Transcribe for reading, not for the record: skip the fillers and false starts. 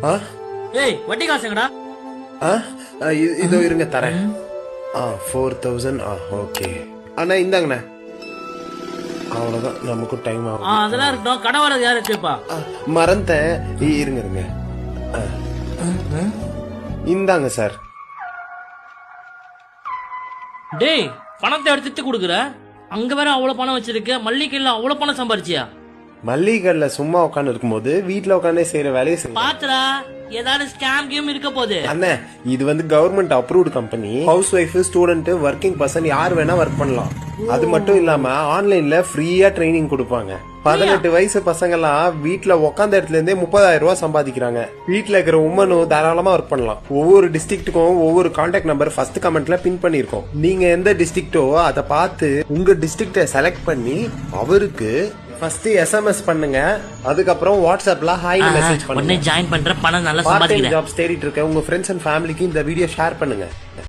ஆ ஏய் வட்டி காசுங்கடா. ஆ இதோ இருங்க தரேன். 4000. ஓகே அண்ணா இந்தாங்கண்ணா. அவ்வளவுதான், நமக்கும் டைம் ஆகும். அதெல்லாம் இருக்கட்டும், கடை வரது யாரு கேப்பா? மறந்தேன், இருங்க இருங்க. இந்தாங்க சார். டேய் பணத்தை எடுத்துட்டு கொடுக்குற, அங்க வேற அவ்வளவு பணம் வச்சிருக்க, மல்லிகைல அவ்வளவு பணம் சம்பாரிச்சியா? மல்லிகைல சும்மா உட்காந்து இருக்கும் போது வீட்டுல உட்காந்து செய்யற வேலையை செய்ய. பாத்துடா ஏதாவது ஸ்கேம் கேம் இருக்க போகுது. அண்ணே இது வந்து government approved company. House wife, student, working person யார் வேணா ஒர்க் பண்ணலாம். அது மட்டும் இல்லாம ஆன்லைன்ல ஃப்ரீயா ட்ரைனிங் கொடுப்பாங்க. 18 வயசு பசங்க எல்லாம் வீட்டுல உட்காந்த இடத்துல இருந்தே 30,000 ரூபாய் சம்பாதிக்கிறாங்க. வீட்டுல இருக்கிற உமனும் தாராளமா ஒர்க் பண்ணலாம். ஒவ்வொரு டிஸ்ட்ரிக்ட்டுக்கும் ஒவ்வொரு கான்டாக்ட் நம்பர் ஃபர்ஸ்ட் கமெண்ட்ல பின் பண்ணிருக்கோம். நீங்க எந்த டிஸ்ட்ரிக்டோ அதை பார்த்து உங்க டிஸ்ட்ரிக்ட செலக்ட் பண்ணி அவருக்கு ஃபர்ஸ்ட் SMS பண்ணுங்க. அதுக்கப்புறம் வாட்ஸ்அப்ல ஹாய் மெசேஜ் பண்ணுங்க. ஜாயின் பண்ற பணம் நல்லா பார்ட் டைம் சம்பாதிக்கிறேன். ஜாப்ஸ் தேடிட்டு இருக்க உங்க ஃப்ரெண்ட்ஸ் அண்ட் ஃபேமிலிக்கு இந்த வீடியோ ஷேர் பண்ணுங்க.